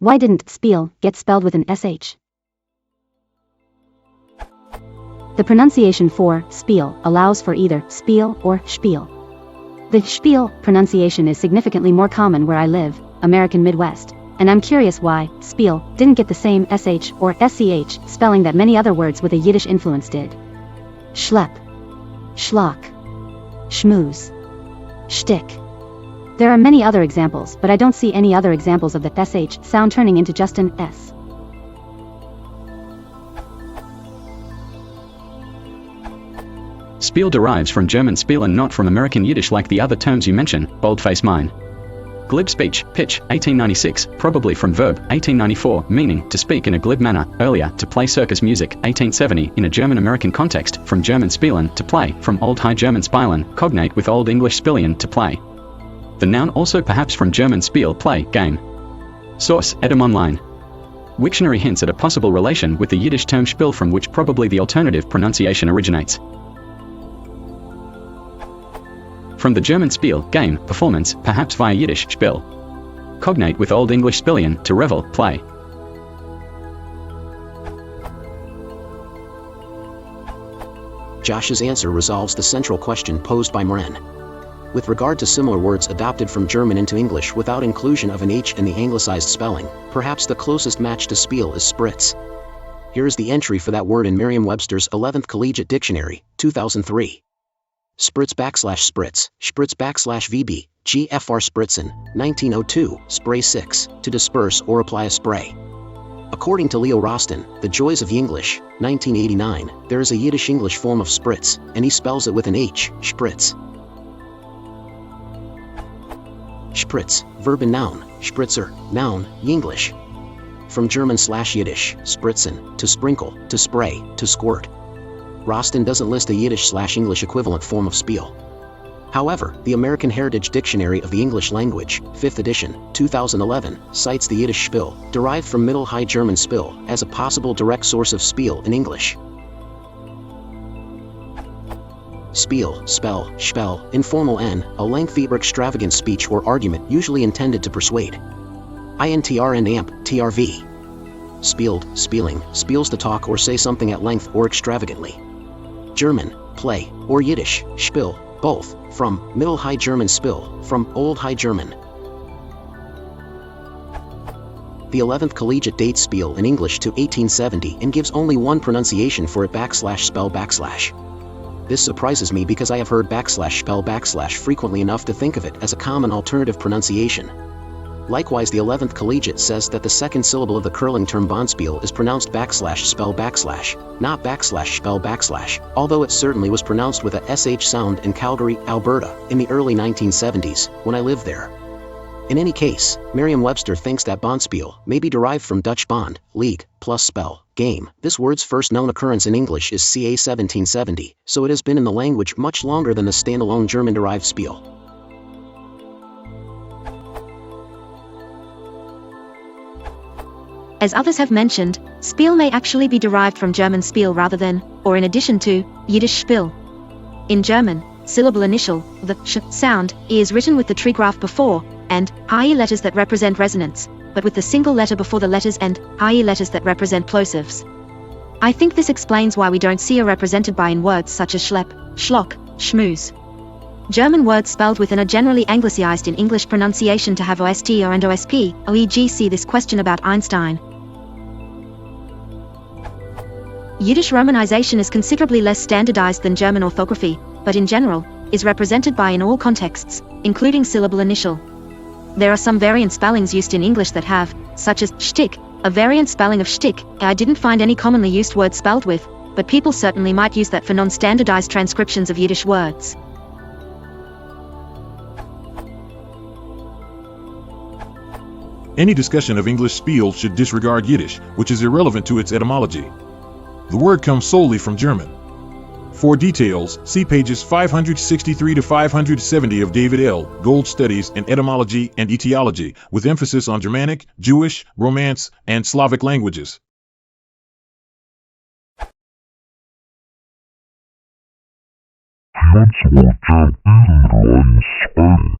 Why didn't spiel get spelled with an sh? The pronunciation for spiel allows for either spiel or spiel. The spiel pronunciation is significantly more common where I live, American Midwest, and I'm curious why spiel didn't get the same sh or sch spelling that many other words with a Yiddish influence did. Schlepp, schlock, schmooze, shtick. There are many other examples, but I don't see any other examples of the sh sound turning into just an s. Spiel derives from German spielen, not from American Yiddish like the other terms you mention, boldface mine. Glib speech, pitch, 1896, probably from verb, 1894, meaning, to speak in a glib manner, earlier, to play circus music, 1870, in a German-American context, from German spielen, to play, from Old High German spielen, cognate with Old English spilion, to play. The noun also perhaps from German spiel, play, game. Source, Etymonline. Wiktionary hints at a possible relation with the Yiddish term spiel, from which probably the alternative pronunciation originates. From the German Spiel, game, performance, perhaps via Yiddish, Spiel. Cognate with Old English spilion, to revel, play. Josh's answer resolves the central question posed by Mren. With regard to similar words adopted from German into English without inclusion of an H in the anglicized spelling, perhaps the closest match to Spiel is spritz. Here is the entry for that word in Merriam-Webster's 11th Collegiate Dictionary, 2003. Spritz /spritz, spritz /VB, GFR spritzen, 1902, spray 6, to disperse or apply a spray. According to Leo Roston, The Joys of Yiddish, 1989, there is a Yiddish-English form of spritz, and he spells it with an H, spritz. Spritz, verb and noun, spritzer, noun, Yinglish. From German/Yiddish, spritzen, to sprinkle, to spray, to squirt. Roston doesn't list a Yiddish/English equivalent form of spiel. However, the American Heritage Dictionary of the English Language, 5th edition, 2011, cites the Yiddish spiel, derived from Middle High German spiel, as a possible direct source of spiel in English. Spiel, spell, spell, informal n, a lengthy or extravagant speech or argument usually intended to persuade. INTRN amp, TRV. Spieled, spieling, spiels to talk or say something at length or extravagantly. German, play, or Yiddish, spiel, both, from Middle High German spiel, from Old High German. The 11th Collegiate dates spiel in English to 1870 and gives only one pronunciation for it /spell /. This surprises me because I have heard /spell / frequently enough to think of it as a common alternative pronunciation. Likewise, the 11th Collegiate says that the second syllable of the curling term bonspiel is pronounced /spell /, not /spell /, although it certainly was pronounced with a sh sound in Calgary, Alberta, in the early 1970s, when I lived there. In any case, Merriam-Webster thinks that bonspiel may be derived from Dutch bond, league, plus spell, game. This word's first known occurrence in English is ca. 1770, so it has been in the language much longer than the standalone German-derived spiel. As others have mentioned, spiel may actually be derived from German spiel rather than, or in addition to, Yiddish spiel. In German, syllable initial, the sh sound, is written with the trigraph before, and, i.e. letters that represent resonance, but with the single letter before the letters and, i.e. letters that represent plosives. I think this explains why we don't see a represented by in words such as schlepp, schlock, schmooze. German words spelled with are generally anglicized in English pronunciation to have ost or and osp, oeg. See this question about Einstein. Yiddish romanization is considerably less standardized than German orthography, but in general, is represented by in all contexts, including syllable initial. There are some variant spellings used in English that have, such as shtick, a variant spelling of shtick. I didn't find any commonly used word spelled with, but people certainly might use that for non-standardized transcriptions of Yiddish words. Any discussion of English spiel should disregard Yiddish, which is irrelevant to its etymology. The word comes solely from German. For details, see pages 563 to 570 of David L. Gold Studies in Etymology and Etiology, with emphasis on Germanic, Jewish, Romance, and Slavic languages. Jemand so der Derives